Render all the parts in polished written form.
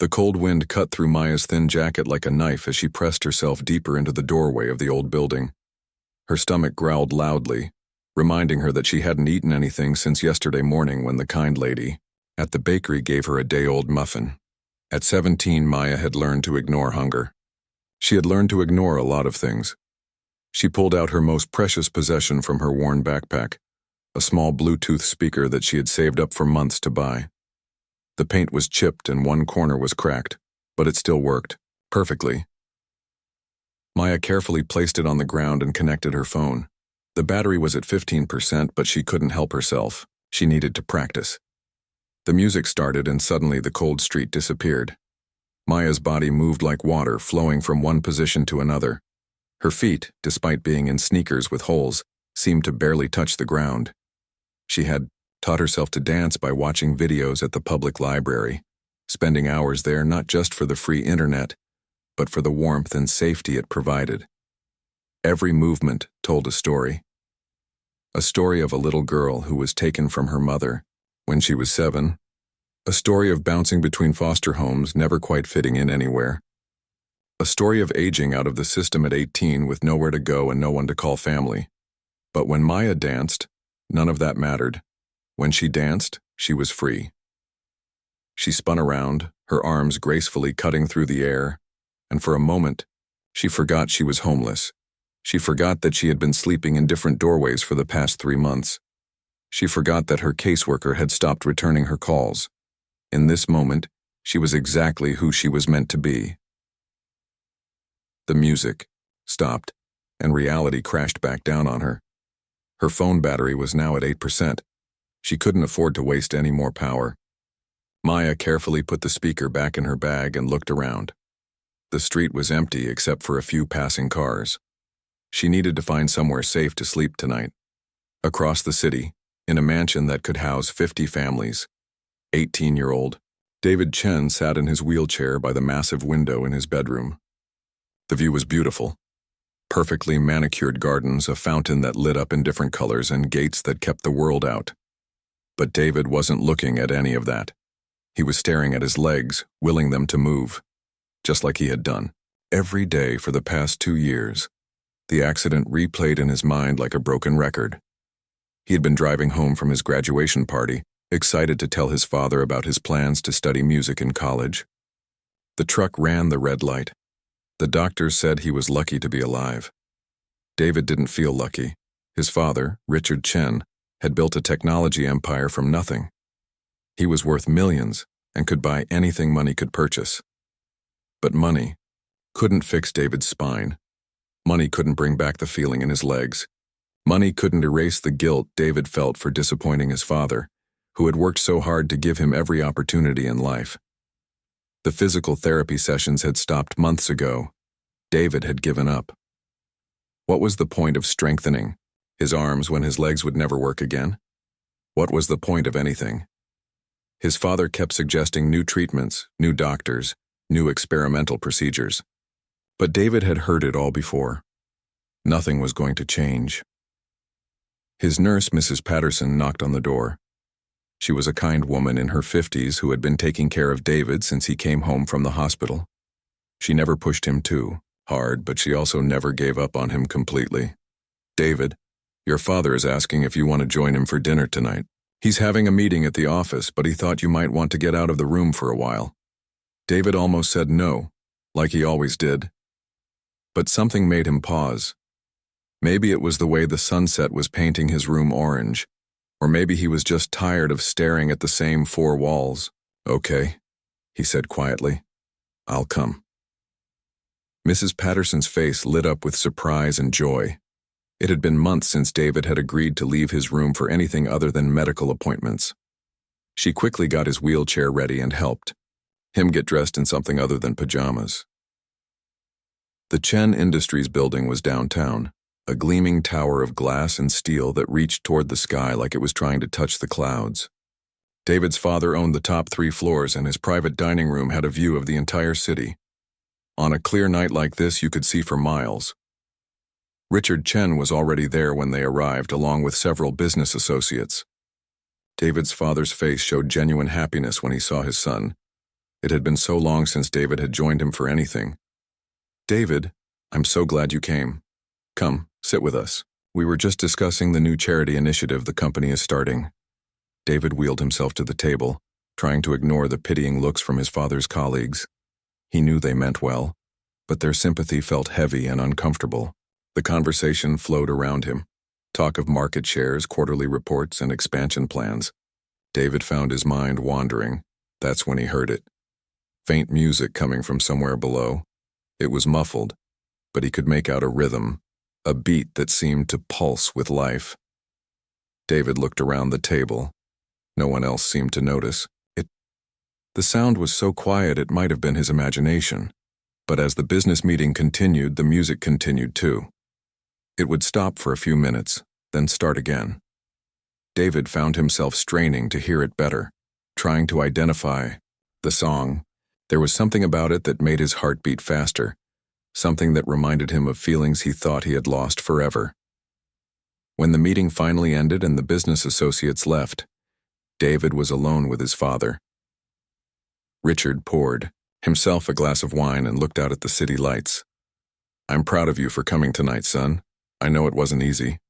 The cold wind cut through Maya's thin jacket like a knife as she pressed herself deeper into the doorway of the old building. Her stomach growled loudly, reminding her that she hadn't eaten anything since yesterday morning when the kind lady at the bakery gave her a day-old muffin. At 17, Maya had learned to ignore hunger. She had learned to ignore a lot of things. She pulled out her most precious possession from her worn backpack, a small Bluetooth speaker that she had saved up for months to buy. The paint was chipped and one corner was cracked, but it still worked, perfectly. Maya carefully placed it on the ground and connected her phone. The battery was at 15%, but she couldn't help herself. She needed to practice. The music started and suddenly the cold street disappeared. Maya's body moved like water, flowing from one position to another. Her feet, despite being in sneakers with holes, seemed to barely touch the ground. She had taught herself to dance by watching videos at the public library, spending hours there not just for the free internet, but for the warmth and safety it provided. Every movement told a story. A story of a little girl who was taken from her mother when she was 7. A story of bouncing between foster homes, never quite fitting in anywhere. A story of aging out of the system at 18 with nowhere to go and no one to call family. But when Maya danced, none of that mattered. When she danced, she was free. She spun around, her arms gracefully cutting through the air, and for a moment, she forgot she was homeless. She forgot that she had been sleeping in different doorways for the past 3 months. She forgot that her caseworker had stopped returning her calls. In this moment, she was exactly who she was meant to be. The music stopped, and reality crashed back down on her. Her phone battery was now at 8%. She couldn't afford to waste any more power. Maya carefully put the speaker back in her bag and looked around. The street was empty except for a few passing cars. She needed to find somewhere safe to sleep tonight. Across the city, in a mansion that could house 50 families, 18-year-old David Chen sat in his wheelchair by the massive window in his bedroom. The view was beautiful. Perfectly manicured gardens, a fountain that lit up in different colors, and gates that kept the world out. But David wasn't looking at any of that. He was staring at his legs, willing them to move, just like he had done every day for the past 2 years. The accident replayed in his mind like a broken record. He had been driving home from his graduation party, excited to tell his father about his plans to study music in college. The truck ran the red light. The doctors said he was lucky to be alive. David didn't feel lucky. His father, Richard Chen, had built a technology empire from nothing. He was worth millions and could buy anything money could purchase. But money couldn't fix David's spine. Money couldn't bring back the feeling in his legs. Money couldn't erase the guilt David felt for disappointing his father, who had worked so hard to give him every opportunity in life. The physical therapy sessions had stopped months ago. David had given up. What was the point of strengthening his arms when his legs would never work again? What was the point of anything? His father kept suggesting new treatments, new doctors, new experimental procedures. But David had heard it all before. Nothing was going to change. His nurse, Mrs. Patterson, knocked on the door. She was a kind woman in her 50s who had been taking care of David since he came home from the hospital. She never pushed him too hard, but she also never gave up on him completely. "David, your father is asking if you want to join him for dinner tonight. He's having a meeting at the office, but he thought you might want to get out of the room for a while." David almost said no, like he always did. But something made him pause. Maybe it was the way the sunset was painting his room orange, or maybe he was just tired of staring at the same 4 walls. "Okay," he said quietly. "I'll come." Mrs. Patterson's face lit up with surprise and joy. It had been months since David had agreed to leave his room for anything other than medical appointments. She quickly got his wheelchair ready and helped him get dressed in something other than pajamas. The Chen Industries building was downtown, a gleaming tower of glass and steel that reached toward the sky like it was trying to touch the clouds. David's father owned the top 3 floors, and his private dining room had a view of the entire city. On a clear night like this, you could see for miles. Richard Chen was already there when they arrived, along with several business associates. David's father's face showed genuine happiness when he saw his son, It had been so long since David had joined him for anything. "David, I'm so glad you came. Come, sit with us. We were just discussing the new charity initiative the company is starting." David wheeled himself to the table, trying to ignore the pitying looks from his father's colleagues. He knew they meant well, but their sympathy felt heavy and uncomfortable. The conversation flowed around him. Talk of market shares, quarterly reports, and expansion plans. David found his mind wandering. That's when he heard it. Faint music coming from somewhere below. It was muffled, but he could make out a rhythm, a beat that seemed to pulse with life. David looked around the table. No one else seemed to notice. The sound was so quiet it might have been his imagination. But as the business meeting continued, the music continued too. It would stop for a few minutes, then start again. David found himself straining to hear it better, trying to identify the song. There was something about it that made his heart beat faster, something that reminded him of feelings he thought he had lost forever. When the meeting finally ended and the business associates left, David was alone with his father. Richard poured himself a glass of wine and looked out at the city lights. "I'm proud of you for coming tonight, son. I know it wasn't easy."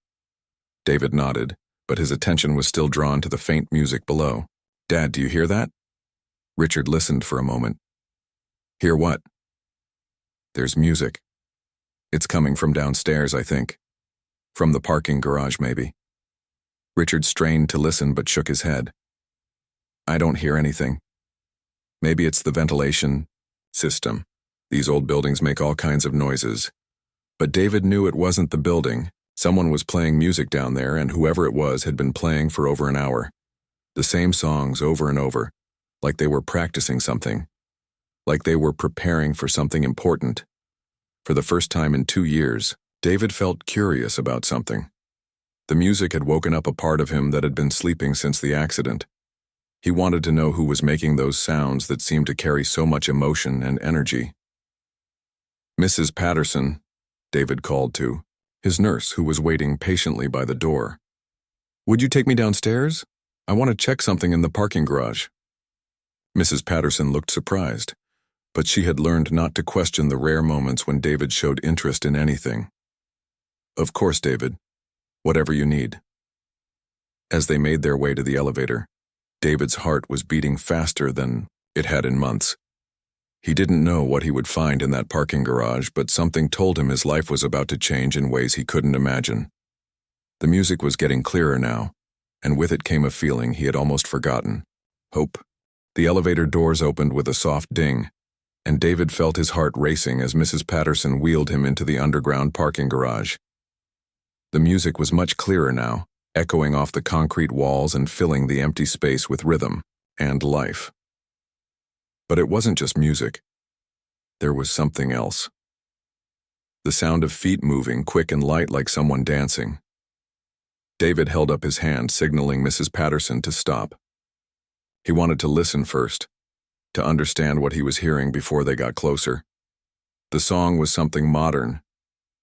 David nodded, but his attention was still drawn to the faint music below. "Dad, do you hear that?" Richard listened for a moment. "Hear what?" "There's music. It's coming from downstairs, I think. From the parking garage, maybe." Richard strained to listen but shook his head. "I don't hear anything. Maybe it's the ventilation system. These old buildings make all kinds of noises." But David knew it wasn't the building. Someone was playing music down there, and whoever it was had been playing for over an hour. The same songs over and over, like they were practicing something, like they were preparing for something important. For the first time in 2 years, David felt curious about something. The music had woken up a part of him that had been sleeping since the accident. He wanted to know who was making those sounds that seemed to carry so much emotion and energy. "Mrs. Patterson," David called to his nurse, who was waiting patiently by the door. "Would you take me downstairs? I want to check something in the parking garage." Mrs. Patterson looked surprised, but she had learned not to question the rare moments when David showed interest in anything. "Of course, David. Whatever you need." As they made their way to the elevator, David's heart was beating faster than it had in months. He didn't know what he would find in that parking garage, but something told him his life was about to change in ways he couldn't imagine. The music was getting clearer now, and with it came a feeling he had almost forgotten: hope. The elevator doors opened with a soft ding, and David felt his heart racing as Mrs. Patterson wheeled him into the underground parking garage. The music was much clearer now, echoing off the concrete walls and filling the empty space with rhythm and life. But it wasn't just music. There was something else. The sound of feet moving, quick and light like someone dancing. David held up his hand, signaling Mrs. Patterson to stop. He wanted to listen first, to understand what he was hearing before they got closer. The song was something modern,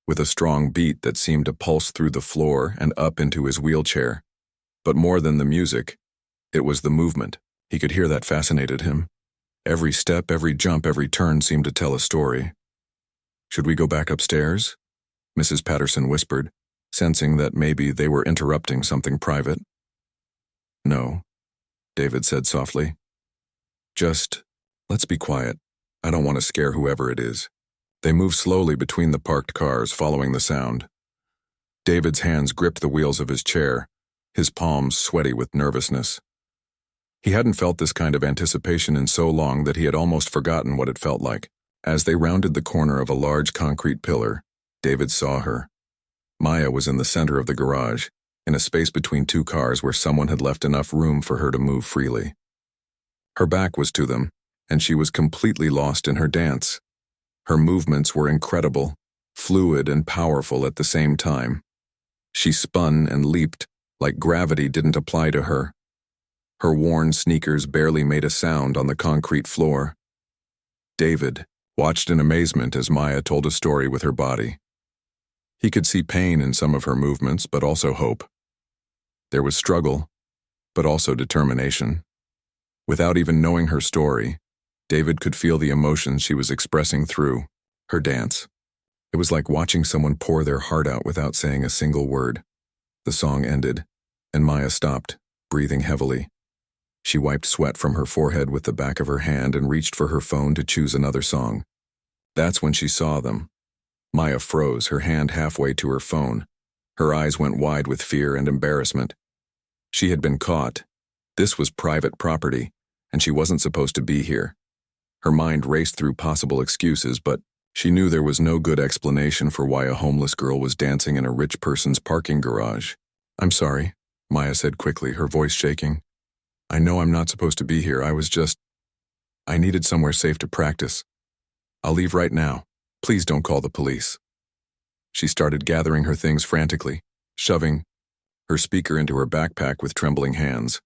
with a strong beat that seemed to pulse through the floor and up into his wheelchair. But more than the music, it was the movement. He could hear that fascinated him. Every step, every jump, every turn seemed to tell a story. "Should we go back upstairs?" Mrs. Patterson whispered, sensing that maybe they were interrupting something private. "No," David said softly. "Just, let's be quiet. I don't want to scare whoever it is." They moved slowly between the parked cars, following the sound. David's hands gripped the wheels of his chair, his palms sweaty with nervousness. He hadn't felt this kind of anticipation in so long that he had almost forgotten what it felt like. As they rounded the corner of a large concrete pillar, David saw her. Maya was in the center of the garage, in a space between two cars where someone had left enough room for her to move freely. Her back was to them, and she was completely lost in her dance. Her movements were incredible, fluid and powerful at the same time. She spun and leaped like gravity didn't apply to her. Her worn sneakers barely made a sound on the concrete floor. David watched in amazement as Maya told a story with her body. He could see pain in some of her movements, but also hope. There was struggle, but also determination. Without even knowing her story, David could feel the emotions she was expressing through her dance. It was like watching someone pour their heart out without saying a single word. The song ended, and Maya stopped, breathing heavily. She wiped sweat from her forehead with the back of her hand and reached for her phone to choose another song. That's when she saw them. Maya froze, her hand halfway to her phone. Her eyes went wide with fear and embarrassment. She had been caught. This was private property, and she wasn't supposed to be here. Her mind raced through possible excuses, but she knew there was no good explanation for why a homeless girl was dancing in a rich person's parking garage. "I'm sorry," Maya said quickly, her voice shaking. "I know I'm not supposed to be here. I needed somewhere safe to practice. I'll leave right now. Please don't call the police." She started gathering her things frantically, shoving her speaker into her backpack with trembling hands.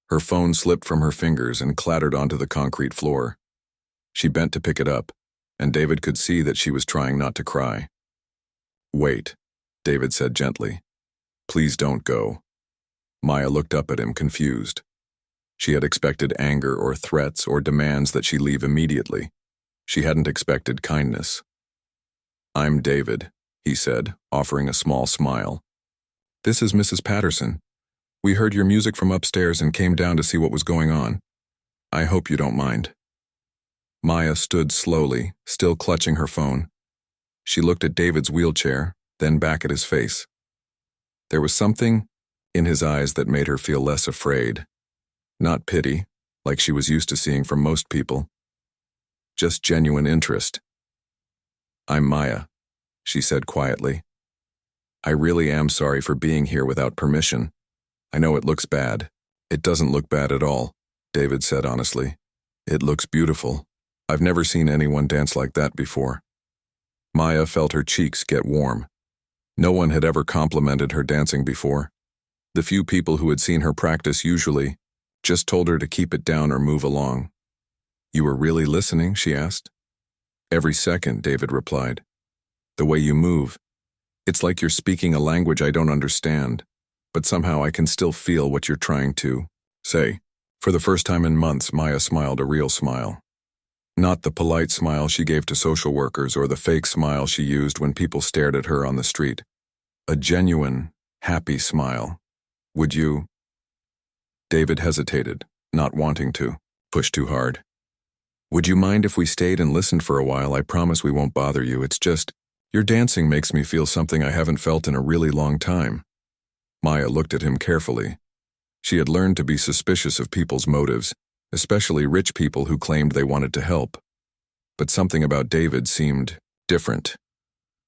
Her phone slipped from her fingers and clattered onto the concrete floor. She bent to pick it up, and David could see that she was trying not to cry. "Wait," David said gently. "Please don't go." Maya looked up at him, confused. She had expected anger or threats or demands that she leave immediately. She hadn't expected kindness. "I'm David," he said, offering a small smile. "This is Mrs. Patterson. We heard your music from upstairs and came down to see what was going on. I hope you don't mind." Maya stood slowly, still clutching her phone. She looked at David's wheelchair, then back at his face. There was something in his eyes that made her feel less afraid. Not pity, like she was used to seeing from most people. Just genuine interest. "I'm Maya," she said quietly. "I really am sorry for being here without permission. I know it looks bad." "It doesn't look bad at all," David said honestly. "It looks beautiful. I've never seen anyone dance like that before." Maya felt her cheeks get warm. No one had ever complimented her dancing before. The few people who had seen her practice usually just told her to keep it down or move along. "You were really listening?" she asked. "Every second," David replied. "The way you move, it's like you're speaking a language I don't understand, but somehow I can still feel what you're trying to say." For the first time in months, Maya smiled a real smile. Not the polite smile she gave to social workers or the fake smile she used when people stared at her on the street. A genuine, happy smile. "Would you?" David hesitated, not wanting to push too hard. "Would you mind if we stayed and listened for a while? I promise we won't bother you. It's just, your dancing makes me feel something I haven't felt in a really long time." Maya looked at him carefully. She had learned to be suspicious of people's motives, especially rich people who claimed they wanted to help. But something about David seemed different.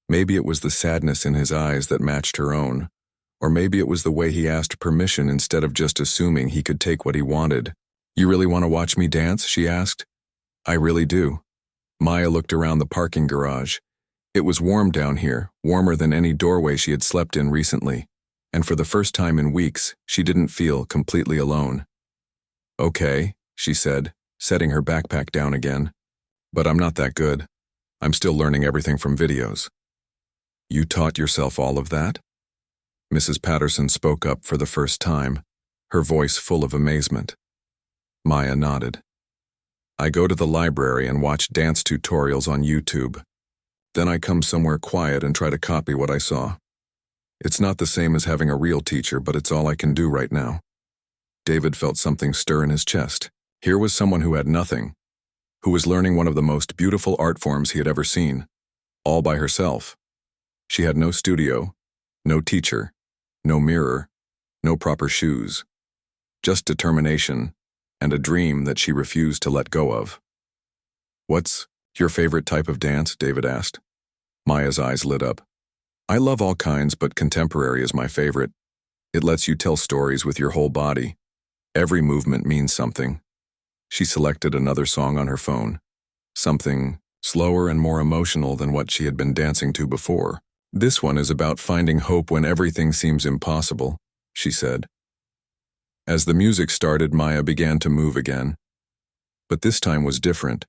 Maybe it was the sadness in his eyes that matched her own, or maybe it was the way he asked permission instead of just assuming he could take what he wanted. "You really want to watch me dance?" she asked. "I really do." Maya looked around the parking garage. It was warm down here, warmer than any doorway she had slept in recently, and for the first time in weeks, she didn't feel completely alone. "Okay," she said, setting her backpack down again. "But I'm not that good. I'm still learning everything from videos." "You taught yourself all of that?" Mrs. Patterson spoke up for the first time, her voice full of amazement. Maya nodded. "I go to the library and watch dance tutorials on YouTube. Then I come somewhere quiet and try to copy what I saw. It's not the same as having a real teacher, but it's all I can do right now." David felt something stir in his chest. Here was someone who had nothing, who was learning one of the most beautiful art forms he had ever seen, all by herself. She had no studio, no teacher, no mirror, no proper shoes. Just determination and a dream that she refused to let go of. "What's your favorite type of dance?" David asked. Maya's eyes lit up. "I love all kinds, but contemporary is my favorite. It lets you tell stories with your whole body. Every movement means something." She selected another song on her phone, something slower and more emotional than what she had been dancing to before. "This one is about finding hope when everything seems impossible," she said. As the music started, Maya began to move again. But this time was different.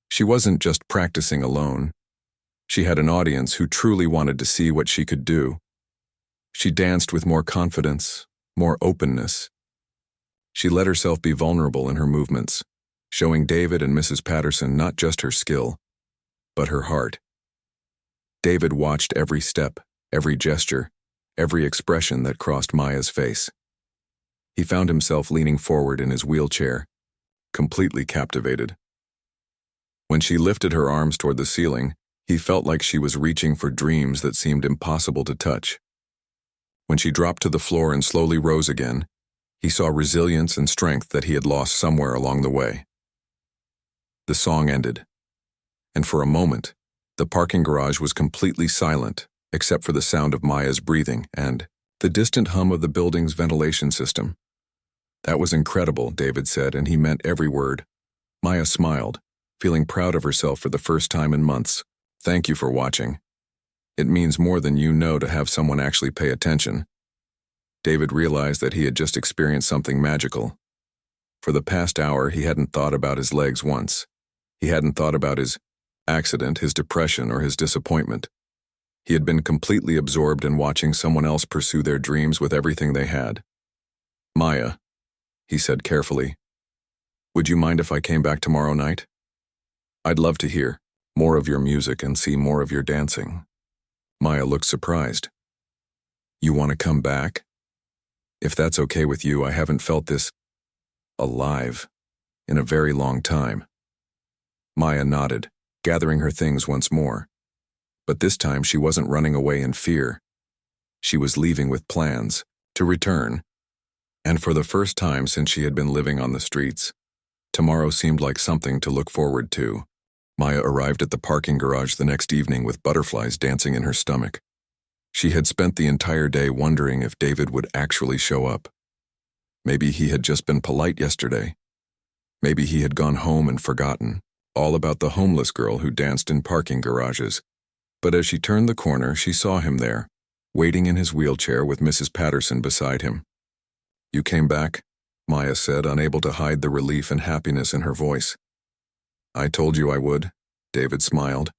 She wasn't just practicing alone. She had an audience who truly wanted to see what she could do. She danced with more confidence, more openness. She let herself be vulnerable in her movements, showing David and Mrs. Patterson not just her skill, but her heart. David watched every step, every gesture, every expression that crossed Maya's face. He found himself leaning forward in his wheelchair, completely captivated. When she lifted her arms toward the ceiling, he felt like she was reaching for dreams that seemed impossible to touch. When she dropped to the floor and slowly rose again, he saw resilience and strength that he had lost somewhere along the way. The song ended, and for a moment, the parking garage was completely silent, except for the sound of Maya's breathing and the distant hum of the building's ventilation system. "That was incredible," David said, and he meant every word. Maya smiled, feeling proud of herself for the first time in months. "Thank you for watching. It means more than you know to have someone actually pay attention." David realized that he had just experienced something magical. For the past hour, he hadn't thought about his legs once. He hadn't thought about his accident, his depression, or his disappointment. He had been completely absorbed in watching someone else pursue their dreams with everything they had. "Maya," he said carefully, "would you mind if I came back tomorrow night? I'd love to hear more of your music and see more of your dancing." Maya looked surprised. "You want to come back? If that's okay with you, I haven't felt this alive in a very long time." Maya nodded, gathering her things once more. But this time she wasn't running away in fear. She was leaving with plans to return. And for the first time since she had been living on the streets, tomorrow seemed like something to look forward to. Maya arrived at the parking garage the next evening with butterflies dancing in her stomach. She had spent the entire day wondering if David would actually show up. Maybe he had just been polite yesterday. Maybe he had gone home and forgotten all about the homeless girl who danced in parking garages. But as she turned the corner, she saw him there, waiting in his wheelchair with Mrs. Patterson beside him. "You came back?" Maya said, unable to hide the relief and happiness in her voice. "I told you I would," David smiled.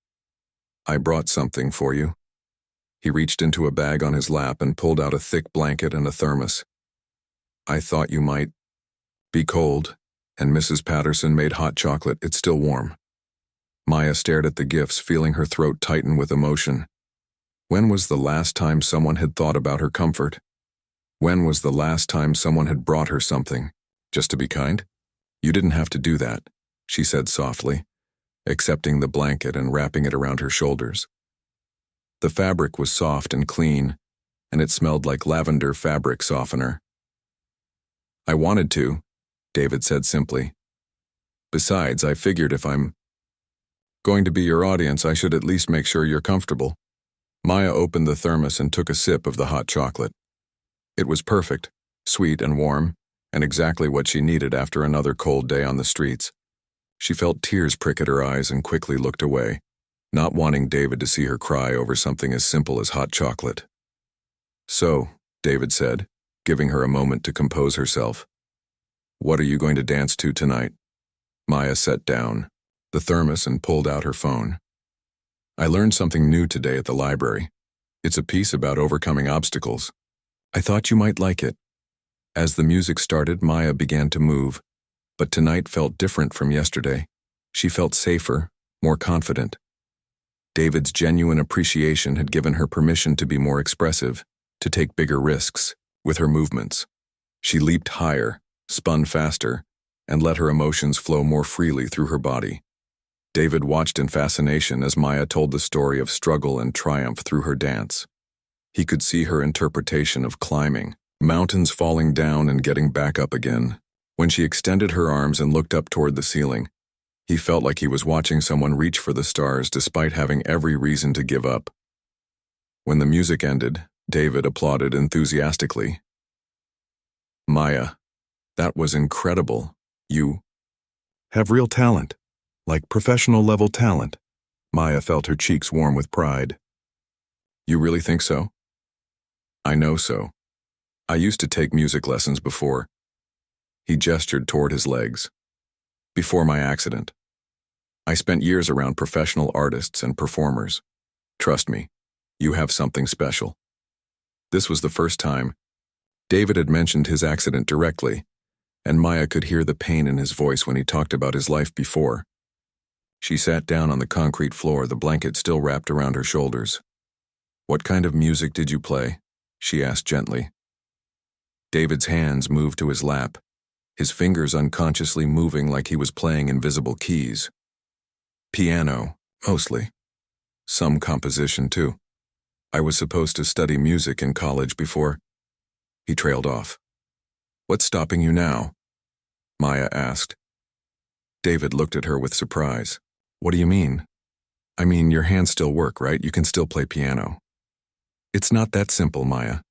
"I brought something for you." He reached into a bag on his lap and pulled out a thick blanket and a thermos. "I thought you might be cold, and Mrs. Patterson made hot chocolate. It's still warm." Maya stared at the gifts, feeling her throat tighten with emotion. When was the last time someone had thought about her comfort? When was the last time someone had brought her something? Just to be kind? "You didn't have to do that," she said softly, accepting the blanket and wrapping it around her shoulders. The fabric was soft and clean, and it smelled like lavender fabric softener. "I wanted to," David said simply. "Besides, I figured if I'm going to be your audience, I should at least make sure you're comfortable." Maya opened the thermos and took a sip of the hot chocolate. It was perfect, sweet and warm, and exactly what she needed after another cold day on the streets. She felt tears prick at her eyes and quickly looked away, not wanting David to see her cry over something as simple as hot chocolate. "So," David said, giving her a moment to compose herself, "what are you going to dance to tonight?" Maya set down the thermos and pulled out her phone. "I learned something new today at the library. It's a piece about overcoming obstacles. I thought you might like it." As the music started, Maya began to move, but tonight felt different from yesterday. She felt safer, more confident. David's genuine appreciation had given her permission to be more expressive, to take bigger risks with her movements. She leaped higher, spun faster, and let her emotions flow more freely through her body. David watched in fascination as Maya told the story of struggle and triumph through her dance. He could see her interpretation of climbing, mountains falling down and getting back up again. When she extended her arms and looked up toward the ceiling, he felt like he was watching someone reach for the stars despite having every reason to give up. When the music ended, David applauded enthusiastically. "Maya, that was incredible. You have real talent. Like professional-level talent." Maya felt her cheeks warm with pride. "You really think so?" "I know so. I used to take music lessons before." He gestured toward his legs. "Before my accident. I spent years around professional artists and performers. Trust me, you have something special." This was the first time David had mentioned his accident directly, and Maya could hear the pain in his voice when he talked about his life before. She sat down on the concrete floor, the blanket still wrapped around her shoulders. "What kind of music did you play?" she asked gently. David's hands moved to his lap, his fingers unconsciously moving like he was playing invisible keys. "Piano, mostly. Some composition, too. I was supposed to study music in college before." He trailed off. "What's stopping you now?" Maya asked. David looked at her with surprise. "What do you mean?" "I mean, your hands still work, right? You can still play piano." "It's not that simple, Maya.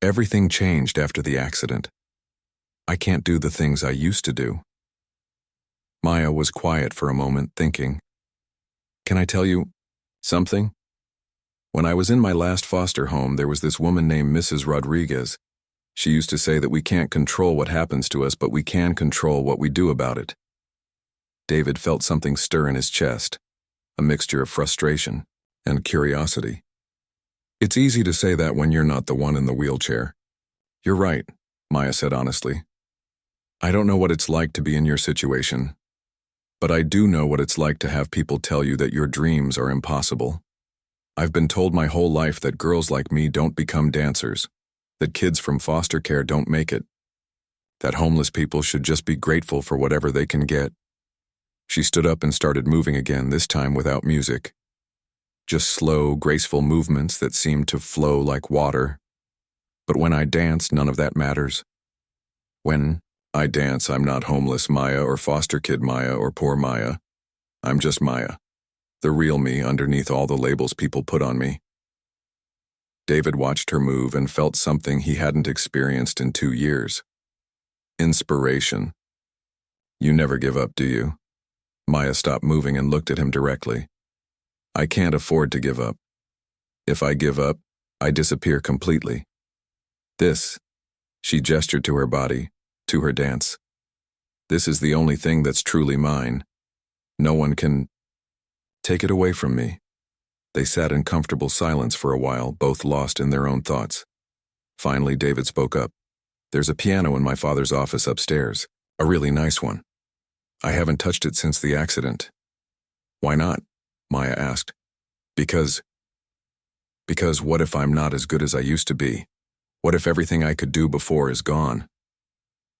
Everything changed after the accident. I can't do the things I used to do." Maya was quiet for a moment, thinking. "Can I tell you something? When I was in my last foster home, there was this woman named Mrs. Rodriguez. She used to say that we can't control what happens to us, but we can control what we do about it." David felt something stir in his chest, a mixture of frustration and curiosity. "It's easy to say that when you're not the one in the wheelchair." "You're right," Maya said honestly. "I don't know what it's like to be in your situation, but I do know what it's like to have people tell you that your dreams are impossible. I've been told my whole life that girls like me don't become dancers, that kids from foster care don't make it, that homeless people should just be grateful for whatever they can get." She stood up and started moving again, this time without music. Just slow, graceful movements that seemed to flow like water. "But when I dance, none of that matters. When I dance, I'm not homeless Maya or foster kid Maya or poor Maya. I'm just Maya, the real me underneath all the labels people put on me." David watched her move and felt something he hadn't experienced in 2 years. Inspiration. "You never give up, do you?" Maya stopped moving and looked at him directly. "I can't afford to give up. If I give up, I disappear completely. This," she gestured to her body, to her dance. "This is the only thing that's truly mine. No one can take it away from me." They sat in comfortable silence for a while, both lost in their own thoughts. Finally, David spoke up. "There's a piano in my father's office upstairs, a really nice one. I haven't touched it since the accident." "Why not?" Maya asked. Because what if I'm not as good as I used to be? What if everything I could do before is gone?"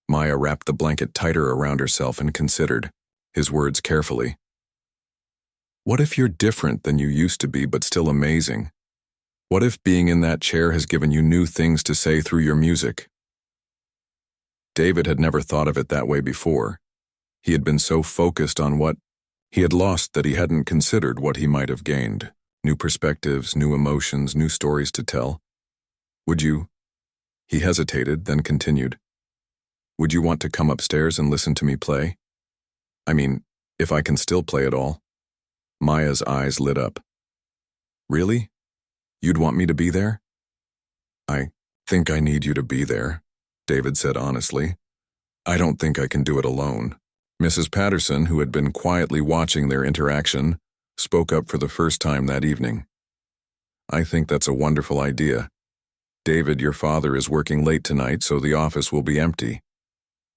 Maya wrapped the blanket tighter around herself and considered, his words carefully. "What if you're different than you used to be but still amazing? What if being in that chair has given you new things to say through your music?" David had never thought of it that way before. He had been so focused on what he had lost that he hadn't considered what he might have gained. New perspectives, new emotions, new stories to tell. "Would you?" He hesitated, then continued. "Would you want to come upstairs and listen to me play? I mean, if I can still play at all." Maya's eyes lit up. "Really? You'd want me to be there?" "I think I need you to be there," David said honestly. "I don't think I can do it alone." Mrs. Patterson, who had been quietly watching their interaction, spoke up for the first time that evening. "I think that's a wonderful idea. David, your father is working late tonight, so the office will be empty."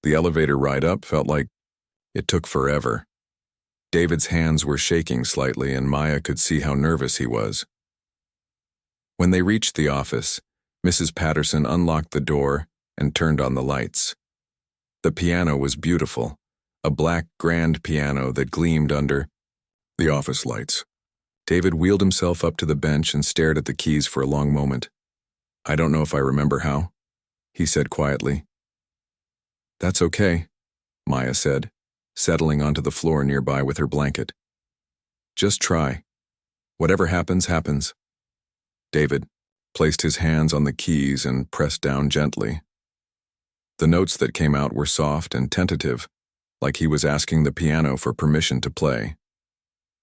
The elevator ride up felt like it took forever. David's hands were shaking slightly, and Maya could see how nervous he was. When they reached the office, Mrs. Patterson unlocked the door and turned on the lights. The piano was beautiful, a black grand piano that gleamed under the office lights. David wheeled himself up to the bench and stared at the keys for a long moment. "I don't know if I remember how," he said quietly. "That's okay," Maya said, settling onto the floor nearby with her blanket. "Just try. Whatever happens, happens." David placed his hands on the keys and pressed down gently. The notes that came out were soft and tentative, like he was asking the piano for permission to play.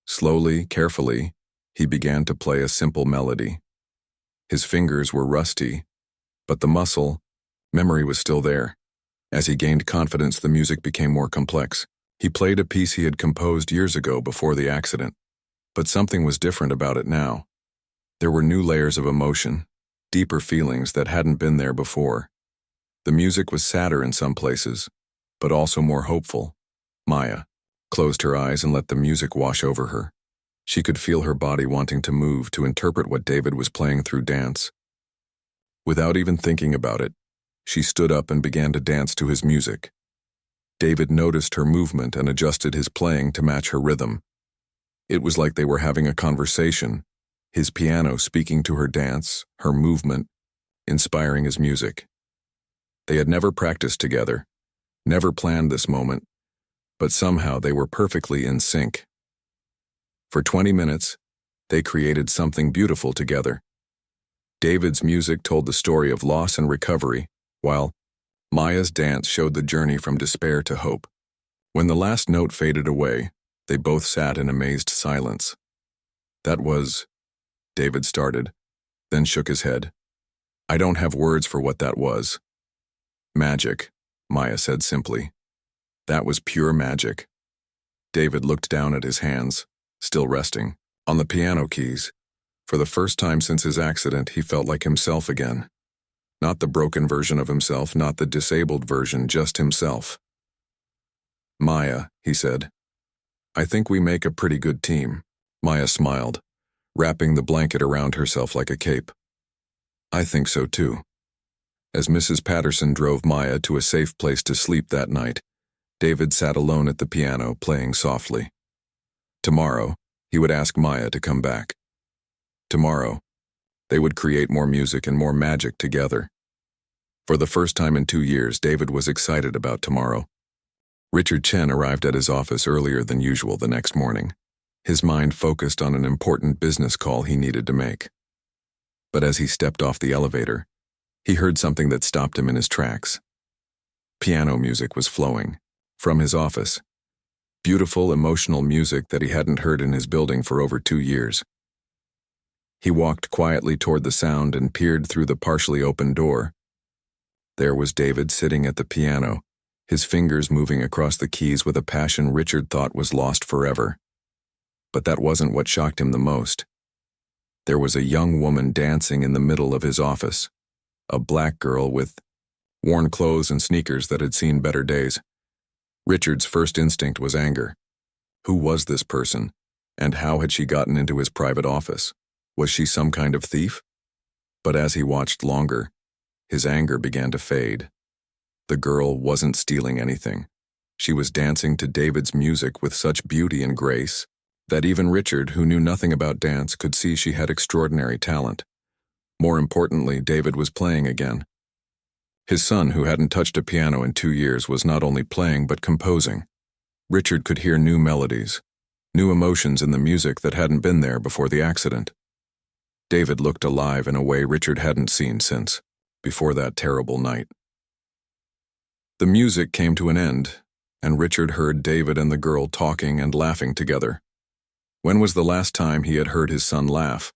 Slowly, carefully, he began to play a simple melody. His fingers were rusty, but the memory was still there. As he gained confidence, the music became more complex. He played a piece he had composed years ago before the accident, but something was different about it now. There were new layers of emotion, deeper feelings that hadn't been there before. The music was sadder in some places, but also more hopeful. Maya closed her eyes and let the music wash over her. She could feel her body wanting to move to interpret what David was playing through dance. Without even thinking about it, she stood up and began to dance to his music. David noticed her movement and adjusted his playing to match her rhythm. It was like they were having a conversation, his piano speaking to her dance, her movement, inspiring his music. They had never practiced together, never planned this moment, but somehow they were perfectly in sync. For 20 minutes, they created something beautiful together. David's music told the story of loss and recovery, while Maya's dance showed the journey from despair to hope. When the last note faded away, they both sat in amazed silence. "That was," David started, then shook his head. "I don't have words for what that was." "Magic," Maya said simply. "That was pure magic." David looked down at his hands, still resting, on the piano keys. For the first time since his accident, he felt like himself again. Not the broken version of himself, not the disabled version, just himself. "Maya," he said, "I think we make a pretty good team." Maya smiled, wrapping the blanket around herself like a cape. "I think so too." As Mrs. Patterson drove Maya to a safe place to sleep that night, David sat alone at the piano, playing softly. Tomorrow, he would ask Maya to come back. Tomorrow, they would create more music and more magic together. For the first time in 2 years, David was excited about tomorrow. Richard Chen arrived at his office earlier than usual the next morning, his mind focused on an important business call he needed to make. But as he stepped off the elevator, he heard something that stopped him in his tracks. Piano music was flowing from his office. Beautiful, emotional music that he hadn't heard in his building for over 2 years. He walked quietly toward the sound and peered through the partially open door. There was David sitting at the piano, his fingers moving across the keys with a passion Richard thought was lost forever. But that wasn't what shocked him the most. There was a young woman dancing in the middle of his office, a black girl with worn clothes and sneakers that had seen better days. Richard's first instinct was anger. Who was this person, and how had she gotten into his private office? Was she some kind of thief? But as he watched longer, his anger began to fade. The girl wasn't stealing anything. She was dancing to David's music with such beauty and grace that even Richard, who knew nothing about dance, could see she had extraordinary talent. More importantly, David was playing again. His son, who hadn't touched a piano in 2 years, was not only playing but composing. Richard could hear new melodies, new emotions in the music that hadn't been there before the accident. David looked alive in a way Richard hadn't seen since before that terrible night. The music came to an end, and Richard heard David and the girl talking and laughing together. When was the last time he had heard his son laugh?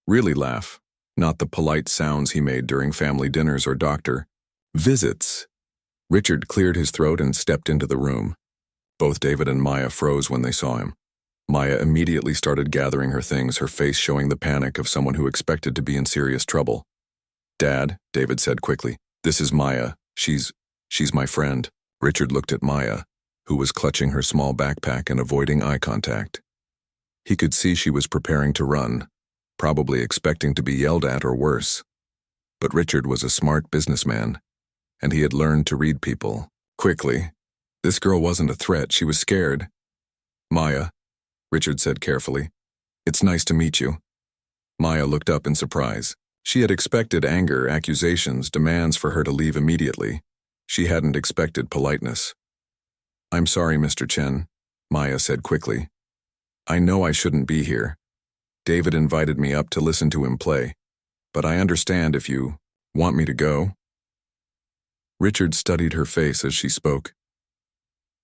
Really laugh, not the polite sounds he made during family dinners or doctor visits. Richard cleared his throat and stepped into the room. Both David and Maya froze when they saw him. Maya immediately started gathering her things, her face showing the panic of someone who expected to be in serious trouble. "Dad," David said quickly, "this is Maya. She's my friend." Richard looked at Maya, who was clutching her small backpack and avoiding eye contact. He could see she was preparing to run, probably expecting to be yelled at or worse. But Richard was a smart businessman, and he had learned to read people quickly. This girl wasn't a threat, she was scared. "Maya," Richard said carefully, "it's nice to meet you." Maya looked up in surprise. She had expected anger, accusations, demands for her to leave immediately. She hadn't expected politeness. "I'm sorry, Mr. Chen," Maya said quickly. "I know I shouldn't be here. David invited me up to listen to him play, but I understand if you want me to go." Richard studied her face as she spoke.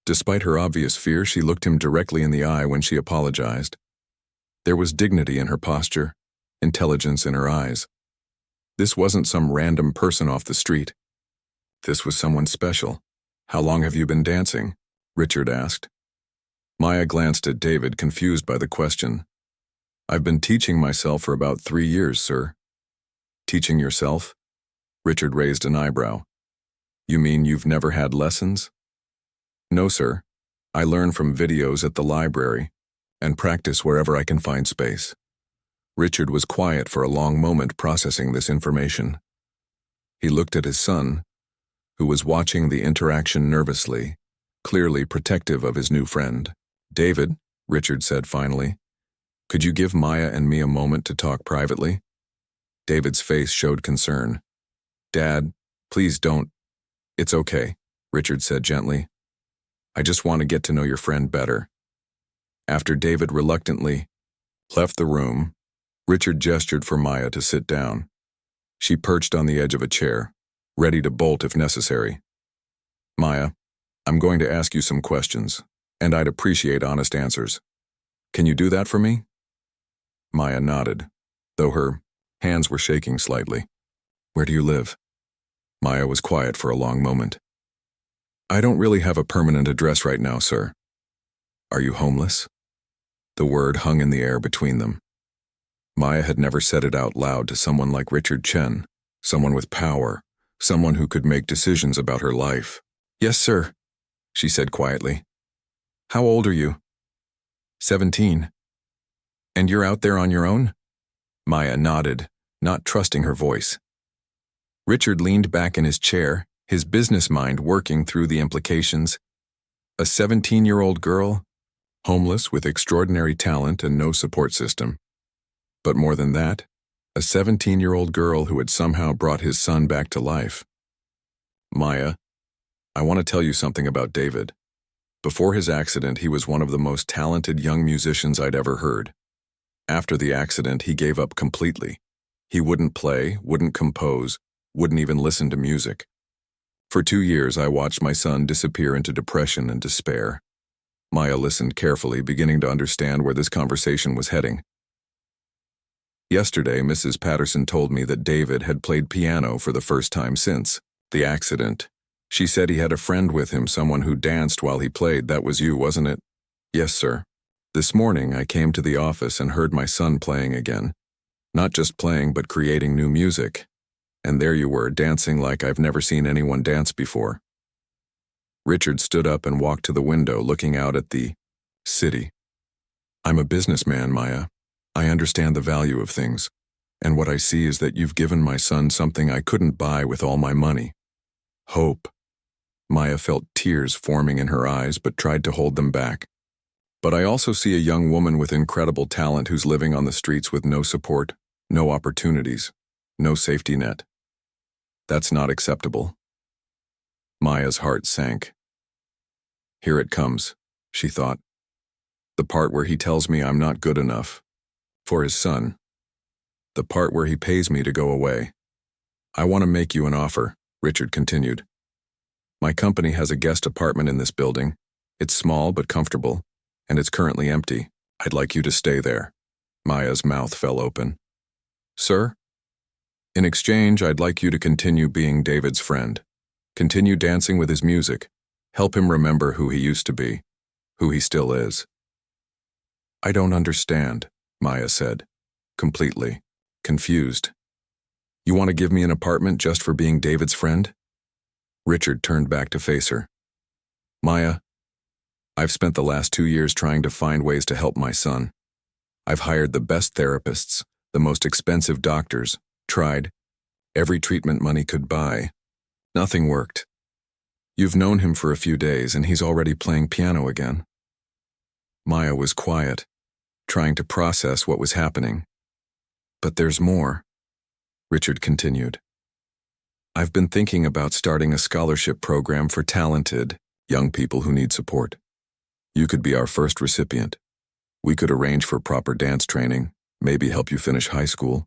Despite her obvious fear, she looked him directly in the eye when she apologized. There was dignity in her posture, intelligence in her eyes. This wasn't some random person off the street. This was someone special. "How long have you been dancing?" Richard asked. Maya glanced at David, confused by the question. "I've been teaching myself for about 3 years, sir." "Teaching yourself?" Richard raised an eyebrow. "You mean you've never had lessons?" No, sir. I learn from videos at the library and practice wherever I can find space. Richard was quiet for a long moment processing this information. He looked at his son, who was watching the interaction nervously, clearly protective of his new friend. David, Richard said finally, could you give Maya and me a moment to talk privately? David's face showed concern. Dad, please don't. It's okay, Richard said gently. I just want to get to know your friend better. After David reluctantly left the room, Richard gestured for Maya to sit down. She perched on the edge of a chair, ready to bolt if necessary. Maya, I'm going to ask you some questions, and I'd appreciate honest answers. Can you do that for me? Maya nodded, though her hands were shaking slightly. Where do you live? Maya was quiet for a long moment. I don't really have a permanent address right now, sir. Are you homeless? The word hung in the air between them. Maya had never said it out loud to someone like Richard Chen, someone with power, someone who could make decisions about her life. Yes, sir, she said quietly. How old are you? 17. And you're out there on your own? Maya nodded, not trusting her voice. Richard leaned back in his chair, his business mind working through the implications. A 17-year-old girl, homeless with extraordinary talent and no support system. But more than that, a 17-year-old girl who had somehow brought his son back to life. Maya, I want to tell you something about David. Before his accident, he was one of the most talented young musicians I'd ever heard. After the accident, he gave up completely. He wouldn't play, wouldn't compose, wouldn't even listen to music. For 2 years, I watched my son disappear into depression and despair. Maya listened carefully, beginning to understand where this conversation was heading. Yesterday, Mrs. Patterson told me that David had played piano for the first time since the accident. She said he had a friend with him, someone who danced while he played. That was you, wasn't it? Yes, sir. This morning, I came to the office and heard my son playing again. Not just playing, but creating new music. And there you were, dancing like I've never seen anyone dance before. Richard stood up and walked to the window, looking out at the city. I'm a businessman, Maya. I understand the value of things. And what I see is that you've given my son something I couldn't buy with all my money. Hope. Maya felt tears forming in her eyes, but tried to hold them back. But I also see a young woman with incredible talent who's living on the streets with no support, no opportunities, no safety net. That's not acceptable. Maya's heart sank. Here it comes, she thought. The part where he tells me I'm not good enough. For his son. The part where he pays me to go away. I want to make you an offer, Richard continued. My company has a guest apartment in this building. It's small but comfortable, and it's currently empty. I'd like you to stay there. Maya's mouth fell open. Sir? In exchange, I'd like you to continue being David's friend. Continue dancing with his music. Help him remember who he used to be, who he still is. I don't understand, Maya said, completely confused. You want to give me an apartment just for being David's friend? Richard turned back to face her. Maya, I've spent the last 2 years trying to find ways to help my son. I've hired the best therapists, the most expensive doctors, tried every treatment money could buy. Nothing worked. You've known him for a few days and he's already playing piano again. Maya was quiet, trying to process what was happening. But there's more, Richard continued. I've been thinking about starting a scholarship program for talented, young people who need support. You could be our first recipient. We could arrange for proper dance training, maybe help you finish high school,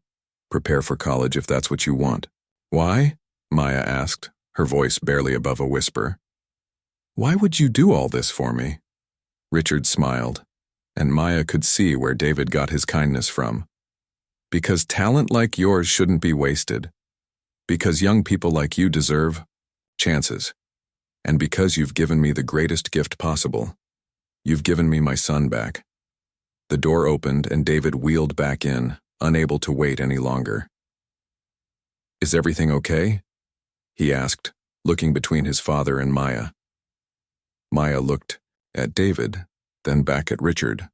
prepare for college if that's what you want. Why? Maya asked, her voice barely above a whisper. Why would you do all this for me? Richard smiled, and Maya could see where David got his kindness from. Because talent like yours shouldn't be wasted. Because young people like you deserve chances. And because you've given me the greatest gift possible. You've given me my son back. The door opened and David wheeled back in, unable to wait any longer. Is everything okay? He asked, looking between his father and Maya. Maya looked at David, then back at Richard.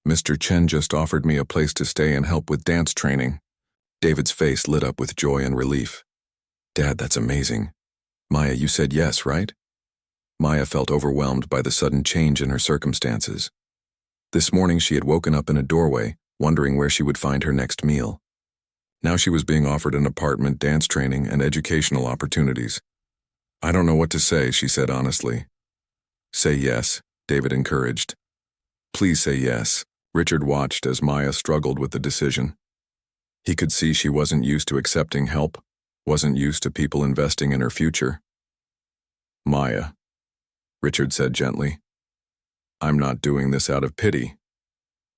Mr. Chen just offered me a place to stay and help with dance training. David's face lit up with joy and relief. Dad, that's amazing. Maya, you said yes, right? Maya felt overwhelmed by the sudden change in her circumstances. This morning she had woken up in a doorway, wondering where she would find her next meal. Now she was being offered an apartment, dance training, and educational opportunities. I don't know what to say, she said honestly. Say yes, David encouraged. Please say yes. Richard watched as Maya struggled with the decision. He could see she wasn't used to accepting help, wasn't used to people investing in her future. Maya, Richard said gently, I'm not doing this out of pity.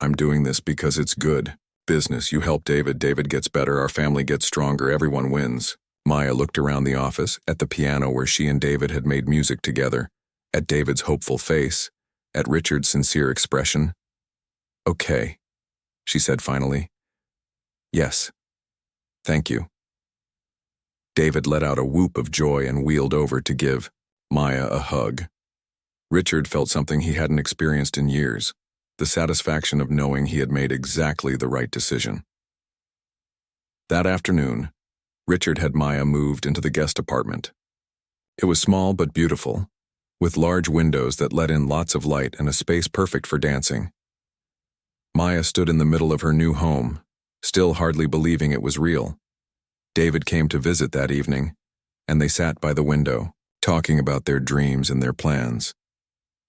I'm doing this because it's good business. You help David, David gets better, our family gets stronger, everyone wins. Maya looked around the office, at the piano where she and David had made music together, at David's hopeful face, at Richard's sincere expression. Okay, she said finally. Yes. Thank you. David let out a whoop of joy and wheeled over to give Maya a hug. Richard felt something he hadn't experienced in years, the satisfaction of knowing he had made exactly the right decision. That afternoon, Richard had Maya moved into the guest apartment. It was small but beautiful, with large windows that let in lots of light and a space perfect for dancing. Maya stood in the middle of her new home, still hardly believing it was real. David came to visit that evening, and they sat by the window, talking about their dreams and their plans.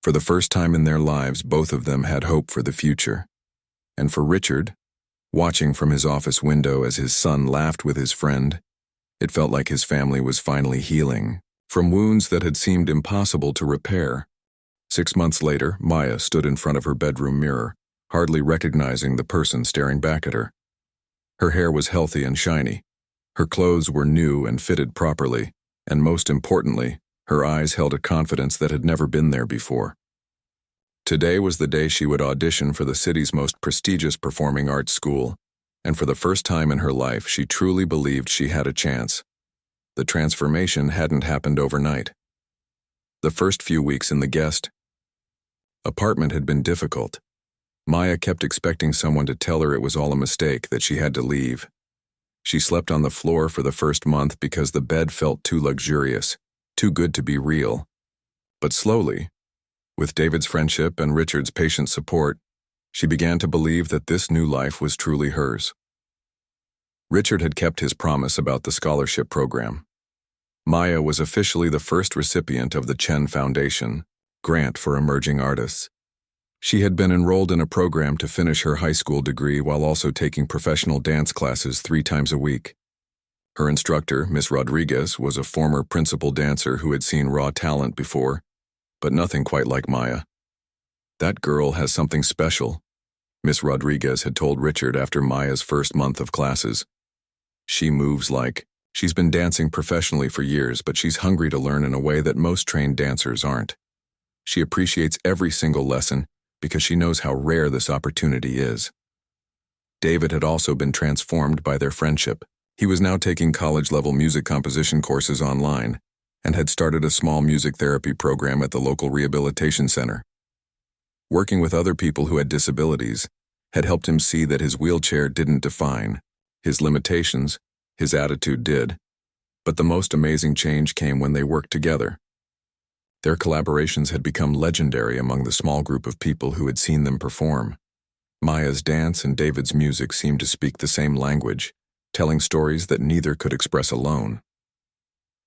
For the first time in their lives, both of them had hope for the future. And for Richard, watching from his office window as his son laughed with his friend, it felt like his family was finally healing from wounds that had seemed impossible to repair. 6 months later, Maya stood in front of her bedroom mirror, hardly recognizing the person staring back at her. Her hair was healthy and shiny. Her clothes were new and fitted properly, and most importantly, her eyes held a confidence that had never been there before. Today was the day she would audition for the city's most prestigious performing arts school, and for the first time in her life, she truly believed she had a chance. The transformation hadn't happened overnight. The first few weeks in the guest apartment had been difficult. Maya kept expecting someone to tell her it was all a mistake, that she had to leave. She slept on the floor for the first month because the bed felt too luxurious, too good to be real. But slowly, with David's friendship and Richard's patient support, she began to believe that this new life was truly hers. Richard had kept his promise about the scholarship program. Maya was officially the first recipient of the Chen Foundation grant for emerging artists. She had been enrolled in a program to finish her high school degree while also taking professional dance classes 3 times a week. Her instructor, Miss Rodriguez, was a former principal dancer who had seen raw talent before, but nothing quite like Maya. That girl has something special, Miss Rodriguez had told Richard after Maya's first month of classes. She moves like she's been dancing professionally for years, but she's hungry to learn in a way that most trained dancers aren't. She appreciates every single lesson because she knows how rare this opportunity is. David had also been transformed by their friendship. He was now taking college-level music composition courses online and had started a small music therapy program at the local rehabilitation center. Working with other people who had disabilities had helped him see that his wheelchair didn't define his limitations, his attitude did. But the most amazing change came when they worked together. Their collaborations had become legendary among the small group of people who had seen them perform. Maya's dance and David's music seemed to speak the same language, telling stories that neither could express alone.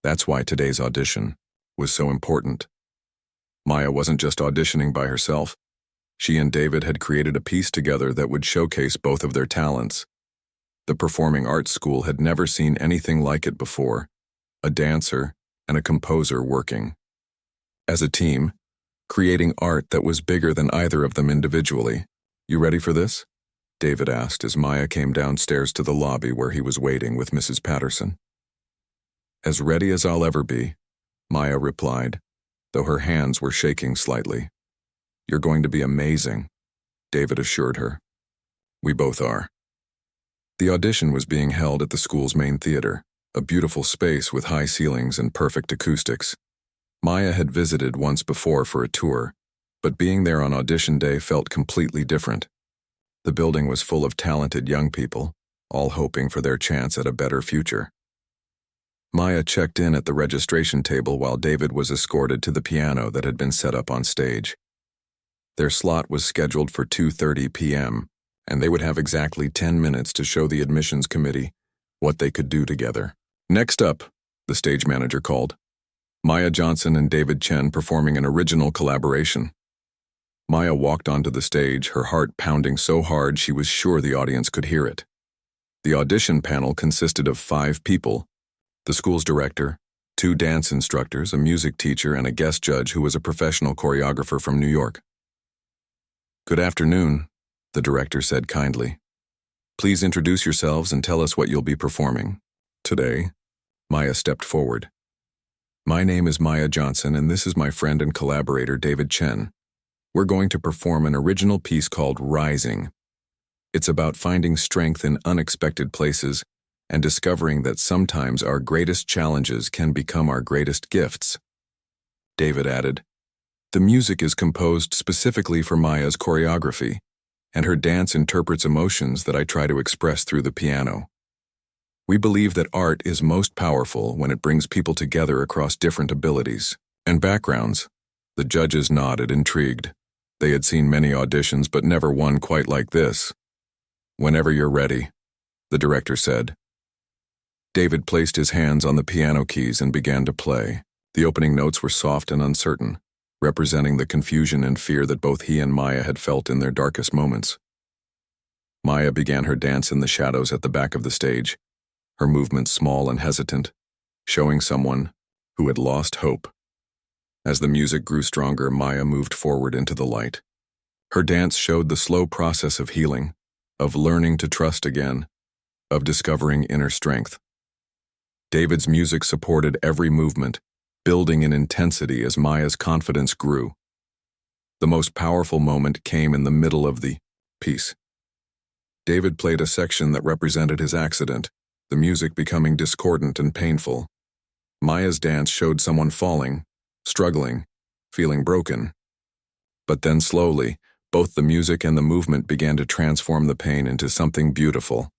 That's why today's audition was so important. Maya wasn't just auditioning by herself. She and David had created a piece together that would showcase both of their talents. The performing arts school had never seen anything like it before, a dancer and a composer working as a team, creating art that was bigger than either of them individually. You ready for this? David asked as Maya came downstairs to the lobby where he was waiting with Mrs. Patterson. As ready as I'll ever be, Maya replied, though her hands were shaking slightly. You're going to be amazing, David assured her. We both are. The audition was being held at the school's main theater, a beautiful space with high ceilings and perfect acoustics. Maya had visited once before for a tour, but being there on audition day felt completely different. The building was full of talented young people, all hoping for their chance at a better future. Maya checked in at the registration table while David was escorted to the piano that had been set up on stage. Their slot was scheduled for 2:30 p.m., and they would have exactly 10 minutes to show the admissions committee what they could do together. Next up, the stage manager called. Maya Johnson and David Chen performing an original collaboration. Maya walked onto the stage, her heart pounding so hard she was sure the audience could hear it. The audition panel consisted of 5 people: the school's director, 2 dance instructors, a music teacher, and a guest judge who was a professional choreographer from New York. "Good afternoon," the director said kindly. "Please introduce yourselves and tell us what you'll be performing." Today, Maya stepped forward. "My name is Maya Johnson, and this is my friend and collaborator David Chen. We're going to perform an original piece called Rising. It's about finding strength in unexpected places and discovering that sometimes our greatest challenges can become our greatest gifts." David added, "The music is composed specifically for Maya's choreography, and her dance interprets emotions that I try to express through the piano. We believe that art is most powerful when it brings people together across different abilities and backgrounds." The judges nodded, intrigued. They had seen many auditions, but never one quite like this. "Whenever you're ready," the director said. David placed his hands on the piano keys and began to play. The opening notes were soft and uncertain, representing the confusion and fear that both he and Maya had felt in their darkest moments. Maya began her dance in the shadows at the back of the stage, her movements small and hesitant, showing someone who had lost hope. As the music grew stronger, Maya moved forward into the light. Her dance showed the slow process of healing, of learning to trust again, of discovering inner strength. David's music supported every movement, building in intensity as Maya's confidence grew. The most powerful moment came in the middle of the piece. David played a section that represented his accident, the music becoming discordant and painful. Maya's dance showed someone falling, struggling, feeling broken. But then slowly, both the music and the movement began to transform the pain into something beautiful.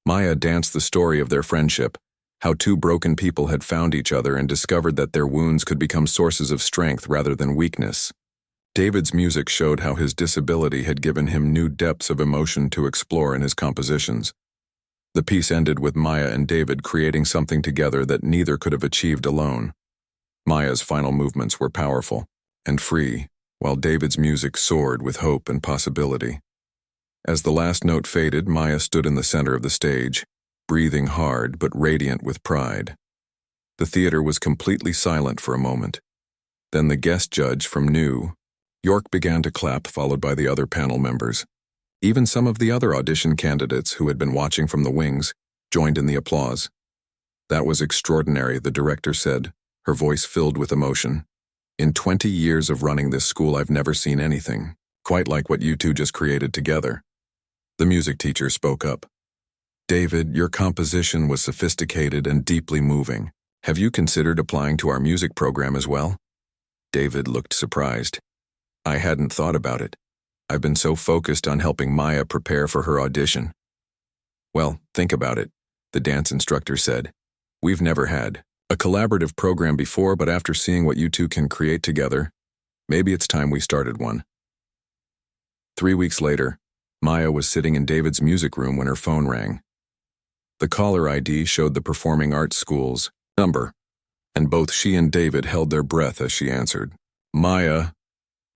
Maya danced the story of their friendship, how 2 broken people had found each other and discovered that their wounds could become sources of strength rather than weakness. David's music showed how his disability had given him new depths of emotion to explore in his compositions. The piece ended with Maya and David creating something together that neither could have achieved alone. Maya's final movements were powerful and free, while David's music soared with hope and possibility. As the last note faded, Maya stood in the center of the stage, breathing hard but radiant with pride. The theater was completely silent for a moment. Then the guest judge from New York began to clap, followed by the other panel members. Even some of the other audition candidates who had been watching from the wings joined in the applause. "That was extraordinary," the director said, her voice filled with emotion. "In 20 years of running this school, I've never seen anything quite like what you 2 just created together." The music teacher spoke up. "David, your composition was sophisticated and deeply moving. Have you considered applying to our music program as well?" David looked surprised. "I hadn't thought about it. I've been so focused on helping Maya prepare for her audition." "Well, think about it," the dance instructor said. "We've never had a collaborative program before, but after seeing what you 2 can create together, maybe it's time we started one." 3 weeks later, Maya was sitting in David's music room when her phone rang. The caller ID showed the Performing Arts School's number, and both she and David held their breath as she answered. "Maya,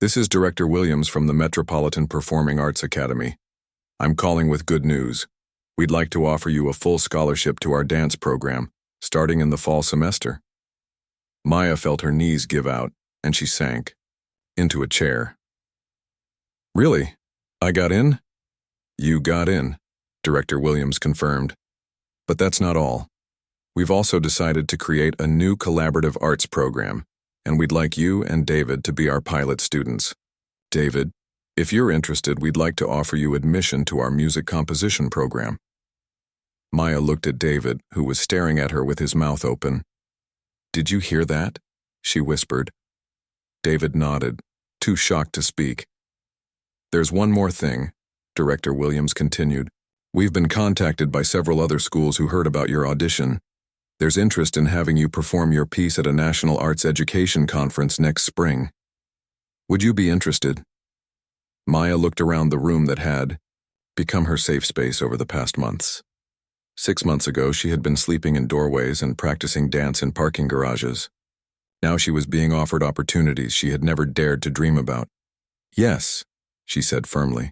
this is Director Williams from the Metropolitan Performing Arts Academy. I'm calling with good news. We'd like to offer you a full scholarship to our dance program, starting in the fall semester." Maya felt her knees give out, and she sank into a chair. "Really? I got in?" "You got in," Director Williams confirmed. "But that's not all. We've also decided to create a new collaborative arts program, and we'd like you and David to be our pilot students. David, if you're interested, we'd like to offer you admission to our music composition program." Maya looked at David, who was staring at her with his mouth open. "Did you hear that?" she whispered. David nodded, too shocked to speak. There's one more thing, Director Williams continued. We've been contacted by several other schools who heard about your audition. There's interest in having you perform your piece at a National Arts Education Conference next spring. Would you be interested? Maya looked around the room that had become her safe space over the past months. 6 months ago, she had been sleeping in doorways and practicing dance in parking garages. Now she was being offered opportunities she had never dared to dream about. Yes, she said firmly.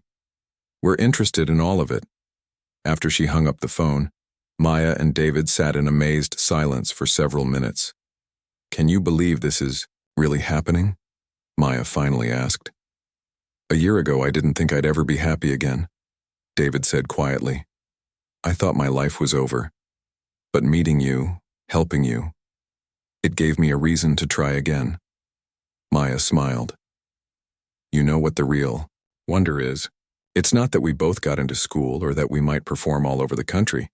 We're interested in all of it. After she hung up the phone, Maya and David sat in amazed silence for several minutes. Can you believe this is really happening? Maya finally asked. A year ago, I didn't think I'd ever be happy again, David said quietly. I thought my life was over. But meeting you, helping you, it gave me a reason to try again. Maya smiled. You know what the real wonder is? It's not that we both got into school or that we might perform all over the country.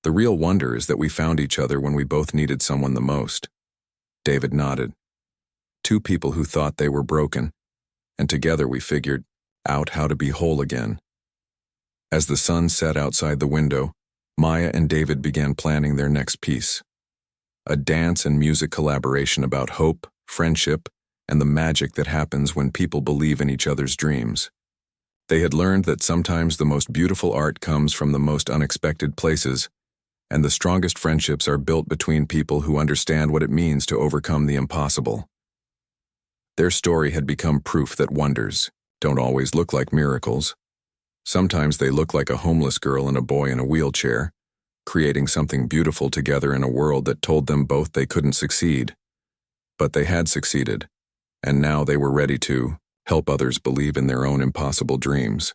The real wonder is that we found each other when we both needed someone the most. David nodded. Two people who thought they were broken, and together we figured out how to be whole again. As the sun set outside the window, Maya and David began planning their next piece. A dance and music collaboration about hope, friendship, and the magic that happens when people believe in each other's dreams. They had learned that sometimes the most beautiful art comes from the most unexpected places, and the strongest friendships are built between people who understand what it means to overcome the impossible. Their story had become proof that wonders don't always look like miracles. Sometimes they look like a homeless girl and a boy in a wheelchair, creating something beautiful together in a world that told them both they couldn't succeed. But they had succeeded, and now they were ready to help others believe in their own impossible dreams.